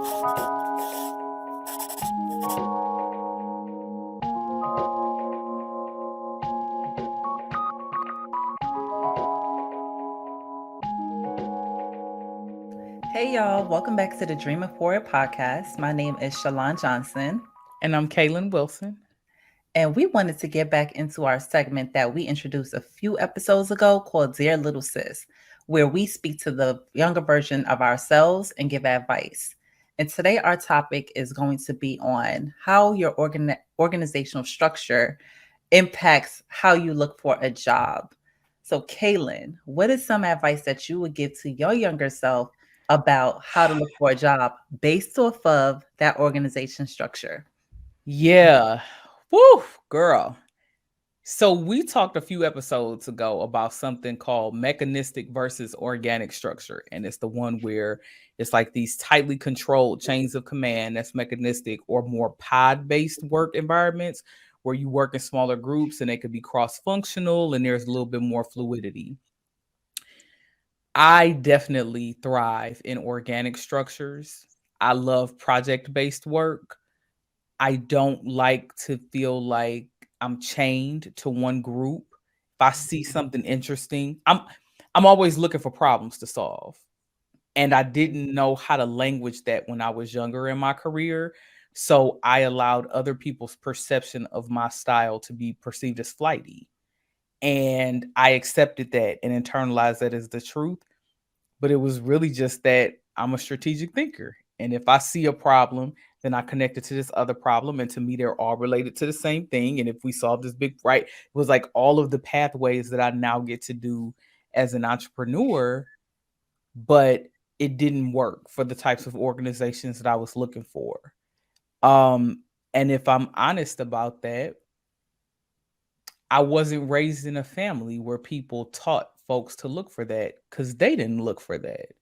Hey y'all, welcome back to the Dreaming Forward podcast. My name is Shalon Johnson, And I'm Kalyn Wilson. and we wanted to get back into our segment that we introduced a few episodes ago called Dear Little Sis, where we speak to the younger version of ourselves and give advice. And today our topic is going to be on how your organizational structure impacts how you look for a job. So, Kaylin, what is some advice that you would give to your younger self about how to look for a job based off of that organization structure? Yeah. Woo, girl. So we talked a few episodes ago about something called mechanistic versus organic structure. And it's the one where it's like these tightly controlled chains of command that's mechanistic, or more pod-based work environments where you work in smaller groups and they could be cross-functional and there's a little bit more fluidity. I definitely thrive in organic structures. I love project-based work. I don't like to feel like I'm chained to one group. If I see something interesting, I'm always looking for problems to solve. And I didn't know how to language that when I was younger in my career. So I allowed other people's perception of my style to be perceived as flighty. And I accepted that and internalized that as the truth. But it was really just that I'm a strategic thinker. And if I see a problem, then I connect it to this other problem. And to me, they're all related to the same thing. And if we solve this big, right, it was like all of the pathways that I now get to do as an entrepreneur, but it didn't work for the types of organizations that I was looking for. Um, and if I'm honest about that, I wasn't raised in a family where people taught folks to look for that because they didn't look for that.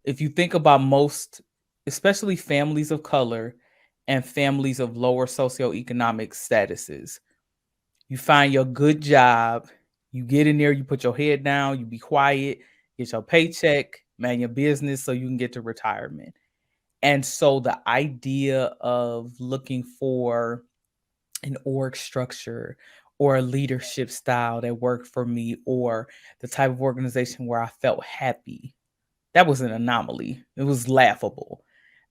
If you think about most, especially families of color and families of lower socioeconomic statuses, you find your good job, you get in there, you put your head down, you be quiet, get your paycheck, man your business so you can get to retirement. And so the idea of looking for an org structure or a leadership style that worked for me, or the type of organization where I felt happy, that was an anomaly. It was laughable.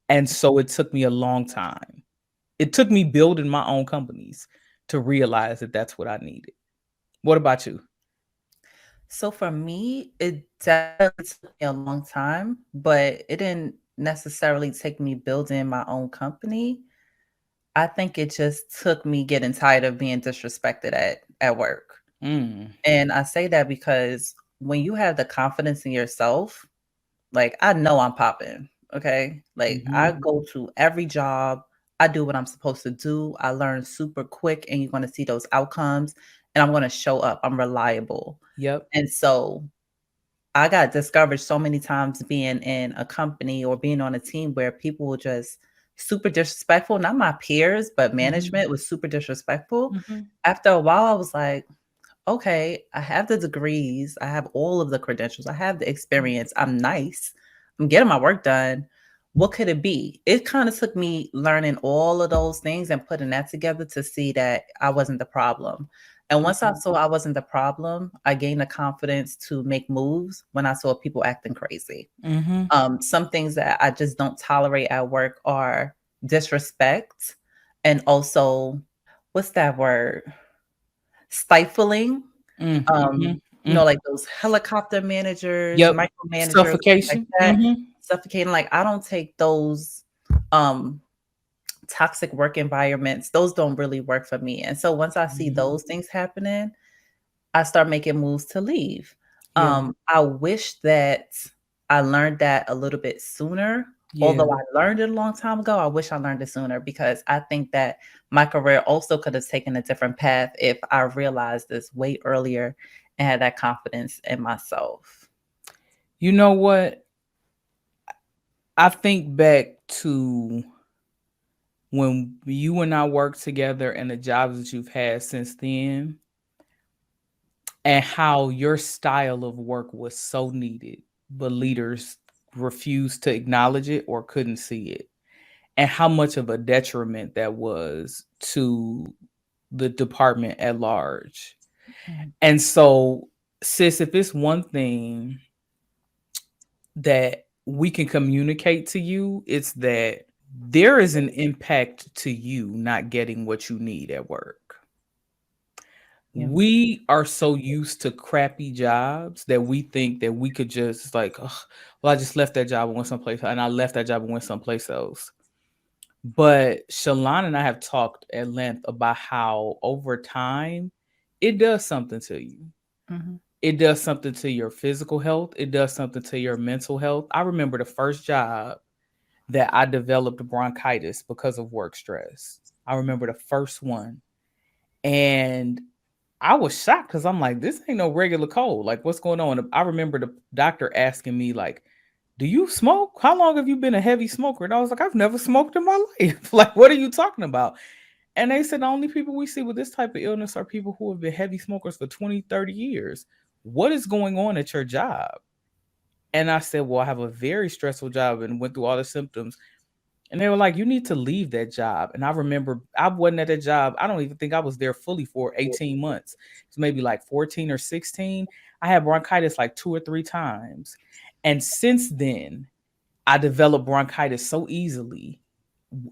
And so it took me a long time. It took me building my own companies to realize that that's what I needed. What about you? So for me, it definitely took me a long time, but it didn't necessarily take me building my own company. I think it just took me getting tired of being disrespected at work. Mm. And I say that because when you have the confidence in yourself, like I know I'm popping, okay? Like I Mhm. go to every job, I do what I'm supposed to do. I learn super quick and you're going to see those outcomes and I'm going to show up. I'm reliable. Yep. And so I got discouraged so many times being in a company or being on a team where people were just super disrespectful. Not my peers, but Mhm. management was super disrespectful. Mhm. After a while, I was like, okay, I have the degrees, I have all of the credentials, I have the experience, I'm nice, I'm getting my work done. What could it be? It kind of took me learning all of those things and putting that together to see that I wasn't the problem. And once I Mhm. saw I wasn't the problem, I gained the confidence to make moves when I saw people acting crazy. Mhm. Some things that I just don't tolerate at work are disrespect and also, what's that word? Stifling. Mm. Mhm. Mm. Like those helicopter managers, Yep. micromanagers, like Suffocation. that, Mhm. suffocating. Like I don't take those um toxic work environments. Those don't really work for me. And so once I see Mhm. those things happening, I start making moves to leave. Yeah. I wish that I learned that a little bit sooner. Yeah. Although I learned it a long time ago, I wish I learned it sooner because I think that my career also could have taken a different path if I realized this way earlier and had that confidence in myself. You know what? I think back to when you and I worked together and the jobs that you've had since then, and how your style of work was so needed, but leaders refused to acknowledge it or couldn't see it. and how much of a detriment that was to the department at large. Mhm. And so, sis, if it's one thing that we can communicate to you, it's that there is an impact to you not getting what you need at work. Yeah. We are so used to crappy jobs that we think that we could just like, "Ugh, well, I just left that job and went someplace, and I left that job and went someplace else." But Shalon and I have talked at length about how over time it does something to you. Mhm. It does something to your physical health. It does something to your mental health. I remember the first job that I developed bronchitis because of work stress. I remember the first one. And I was shocked because I'm like, this ain't no regular cold. Like, what's going on? I remember the doctor asking me, like, do you smoke? How long have you been a heavy smoker? And I was like, I've never smoked in my life. Like, what are you talking about? And they said the only people we see with this type of illness are people who have been heavy smokers for 20, 30 years. What is going on at your job? And I said, well, I have a very stressful job and went through all the symptoms. And they were like, you need to leave that job. And I remember I wasn't at that job. I don't even think I was there fully for 18 months. It's maybe like 14 or 16. I had bronchitis like 2 or 3 times. And since then, I developed bronchitis so easily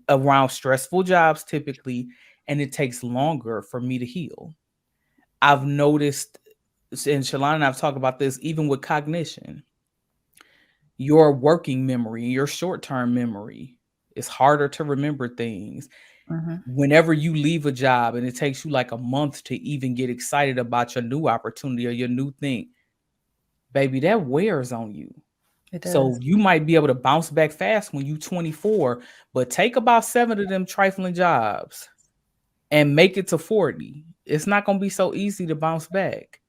around stressful jobs typically, and it takes longer for me to heal. I've noticed, and Shalana and I've talked about this even with cognition, your working memory, your short term memory, it's harder to remember things. Mhm. Whenever you leave a job and it takes you like a month to even get excited about your new opportunity or your new thing, baby, that wears on you. It So does. you might be able to bounce back fast when you 24, but take about 7 of them trifling jobs and make it to 40. It's not going to be so easy to bounce back.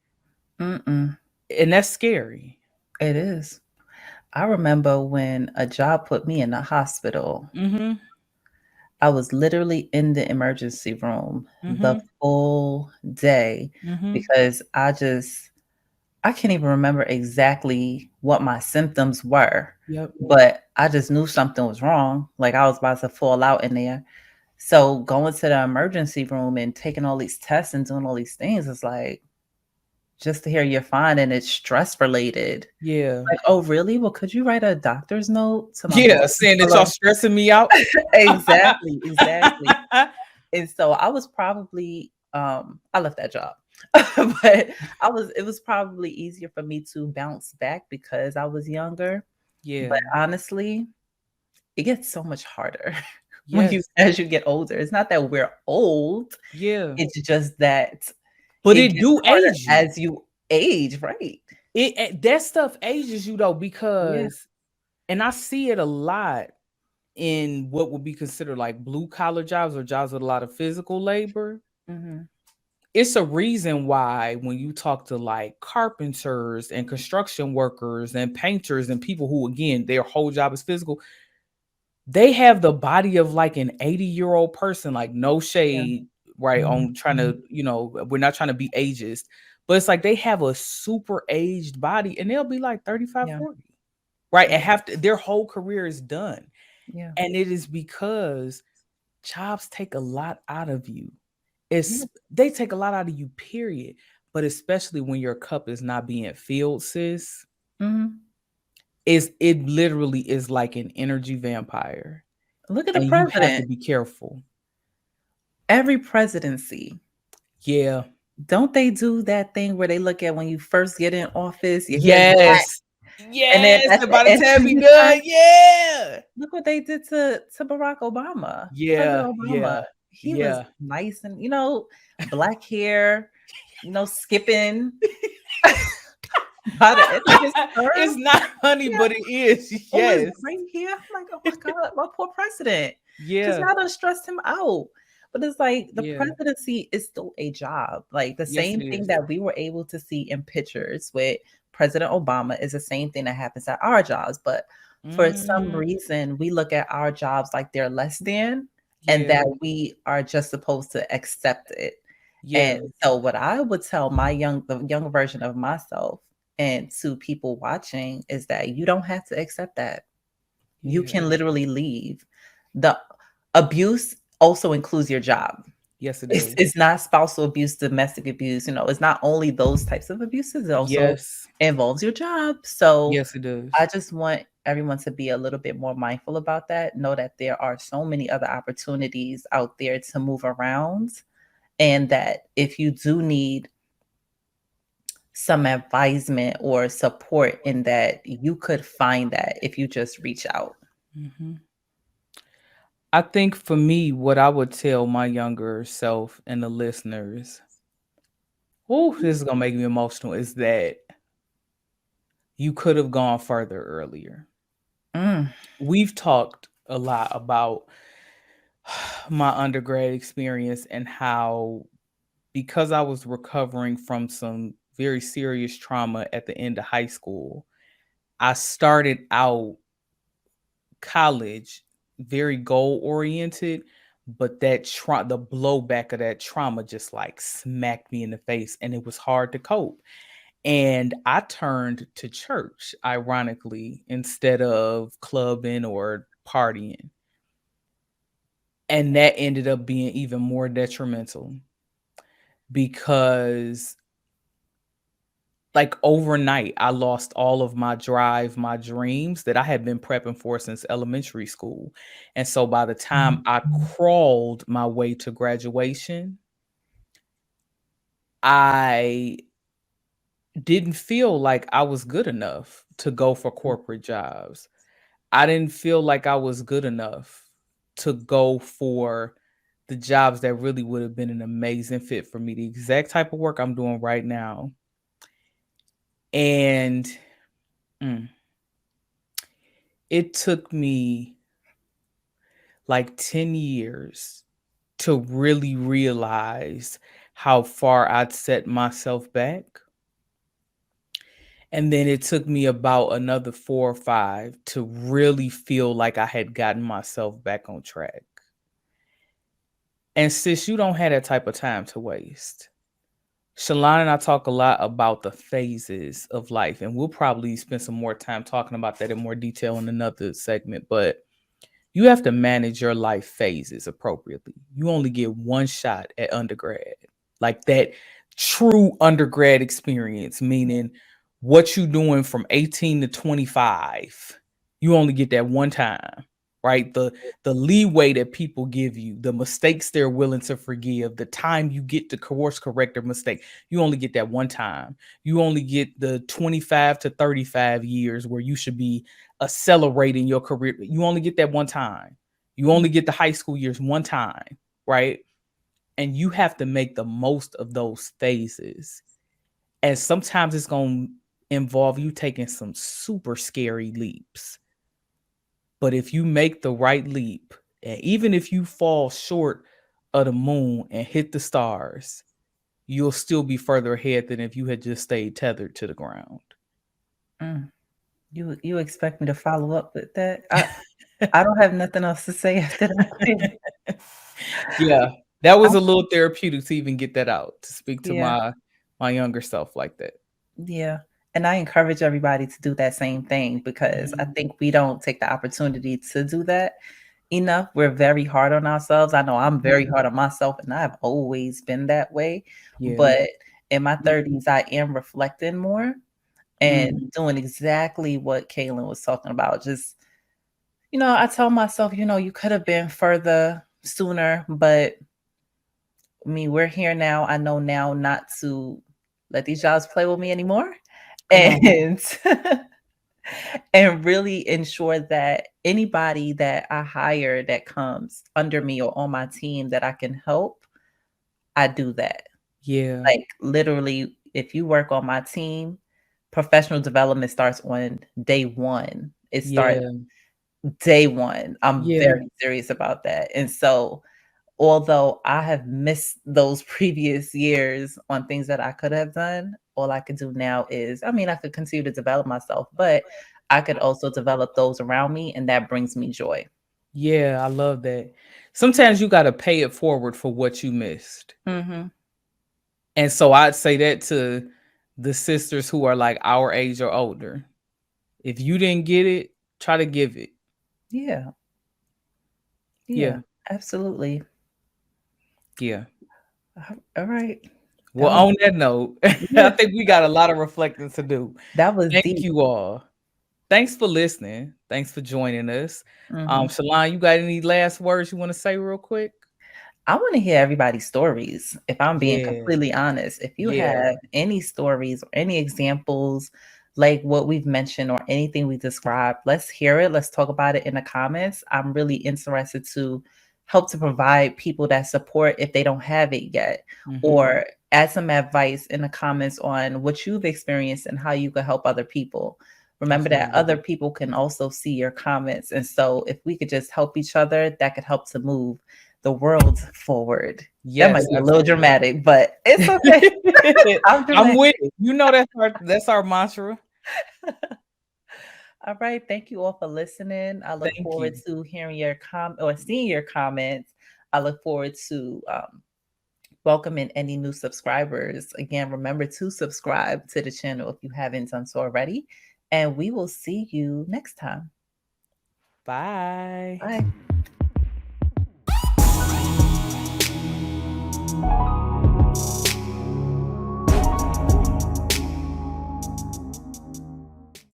Mm-mm. And that's scary. It is. I remember when a job put me in the hospital. Mhm. I was literally in the emergency room the Mhm. full day Mhm. because I can't even remember exactly what my symptoms were, Yep. but I just knew something was wrong. Like I was about to fall out in there. So going to the emergency room and taking all these tests and doing all these things is like just to hear you're fine and it's stress related. Yeah. Like, oh really? Well, could you write a doctor's note to my Yeah, boss and saying that tell y'all him stressing me out. exactly, exactly. And so I was probably I left that job. But it was probably easier for me to bounce back because I was younger. But Yeah. honestly, it gets so much harder when you Yes. as you get older. It's not that we're old, Yeah. it's just that But it it gets do harder age you. as you age, right? That stuff ages you though, Yeah. because and I see it a lot in what would be considered like blue collar jobs or jobs with a lot of physical labor. Mhm. It's a reason why when you talk to like carpenters and construction workers and painters and people who again their whole job is physical, they have the body of like an 80-year-old person, like no Yeah. shade, right? Mhm. On trying to, we're not trying to be ageist, but it's like they have a super aged body and they'll be like 35, Yeah. 40, right? And Yeah. have to, their whole career is done. Yeah. And it is because jobs take a lot out of you. Yeah. They take a lot out of you, period. But especially when your cup is not being filled, sis, Mhm. it literally is like an energy vampire. Look at the And you have to president. be careful. Every presidency, Yeah. don't they do that thing where they look at when you first get in office, your hair's black, Yes. and then Yes. at And the by the end time you you turn done, yeah. look what they did to Barack Obama, Yeah. President Obama. Yeah. He was Yeah. nice and, black hair, skipping by the end of his It's term. not honey, Yeah, but it is. all his Yes. gray hair. I'm like, "Oh my god, my poor president," because Yeah. y'all done stressed him out. But it's like the Yeah. presidency is still a job. Like the Yes, same it thing is. that we were able to see in pictures with President Obama is the same thing that happens at our jobs. But for some Mm, reason, we look at our jobs like they're less than and yeah. that we are just supposed to accept it. And Yeah. so what I would tell the young version of myself and to people watching is that you don't have to accept that. You Yeah. can literally leave. The abuse also includes your job. Yes, it It's does. it's not spousal abuse, domestic abuse, it's not only those types of abuses, it also Yes. involves your job. So Yes, it I does. just want everyone to be a little bit more mindful about that. Know that there are so many other opportunities out there to move around, and that if you do need some advisement or support in that, you could find that if you just reach out. Mhm. I think for me, what I would tell my younger self and the listeners, oh, this is gonna make me emotional, is that you could have gone further earlier. Mm, We've talked a lot about my undergrad experience and how, because I was recovering from some very serious trauma at the end of high school, I started out college very goal oriented, but the blowback of that trauma just like smacked me in the face and it was hard to cope. And I turned to church, ironically, instead of clubbing or partying. And that ended up being even more detrimental because, like, overnight, I lost all of my drive, my dreams that I had been prepping for since elementary school. And so by the time I crawled my way to graduation, I didn't feel like I was good enough to go for corporate jobs. I didn't feel like I was good enough to go for the jobs that really would have been an amazing fit for me, the exact type of work I'm doing right now. And mm, it took me like 10 years to really realize how far I'd set myself back. And then it took me about another 4 or 5 to really feel like I had gotten myself back on track. And sis, you don't have that type of time to waste. Shalon and I talk a lot about the phases of life, and we'll probably spend some more time talking about that in more detail in another segment. But you have to manage your life phases appropriately. You only get one shot at undergrad, like that true undergrad experience, meaning what you doing from 18 to 25. You only get that one time, right? The leeway that people give you, the mistakes they're willing to forgive, the time you get to course correct their mistake, you only get that one time. You only get the 25 to 35 years where you should be accelerating your career. You only get that one time. You only get the high school years one time, right? And you have to make the most of those phases. And sometimes it's going to involve you taking some super scary leaps. But if you make the right leap, and even if you fall short of the moon and hit the stars, you'll still be further ahead than if you had just stayed tethered to the ground. mm. You expect me to follow up with that? I don't have nothing else to say after that. Yeah, that I was a little therapeutic to even get that out, to speak to Yeah, my younger self like that. yeah, and I encourage everybody to do that same thing because I Mhm. think we don't take the opportunity to do that enough. We're very hard on ourselves. I know I'm very Mhm. hard on myself, and I've always been that way, Yeah. but in my 30s, I am reflecting more and Mhm. doing exactly what Kalyn was talking about. Just, I tell myself, you could have been further sooner, but we're here now. I know now not to let these jobs play with me anymore. Come on. And and really ensure that anybody that I hire that comes under me or on my team that I can help, I do that. Yeah. Like literally, if you work on my team, professional development starts on day one. It starts Yeah. day one. I'm Yeah. very serious about that. And so although I have missed those previous years on things that I could have done, all I could do now is, I could continue to develop myself, but I could also develop those around me, and that brings me joy. Yeah, I love that. Sometimes you gotta pay it forward for what you missed. Mhm. And so I'd say that to the sisters who are like our age or older. If you didn't get it, try to give it. Yeah. Yeah. Yeah. Absolutely. Yeah. All right. Well, That was on that note, I yeah, think we got a lot of reflecting to do. that was Thank deep. you all. Thanks for listening. Thanks for joining us. Mhm. Shalon, you got any last words you want to say real quick? I want to hear everybody's stories. If I'm being Yeah. completely honest, if you Yeah. have any stories or any examples like what we've mentioned or anything we described, let's hear it. Let's talk about it in the comments. I'm really interested to help to provide people that support if they don't have it yet, Hmm. or add some advice in the comments on what you've experienced and how you could help other people. Remember that Absolutely. other people can also see your comments. And so if we could just help each other, that could help to move the world forward. That Yes, might be a little absolutely. dramatic, but it's okay. I'm I'm dramatic. with it. You know that's our mantra. All right. Thank you all for listening. I look Thank forward you. to hearing your or seeing your comments. I look forward to welcoming any new subscribers. Again, remember to subscribe to the channel if you haven't done so already. And we will see you next time. Bye. Bye.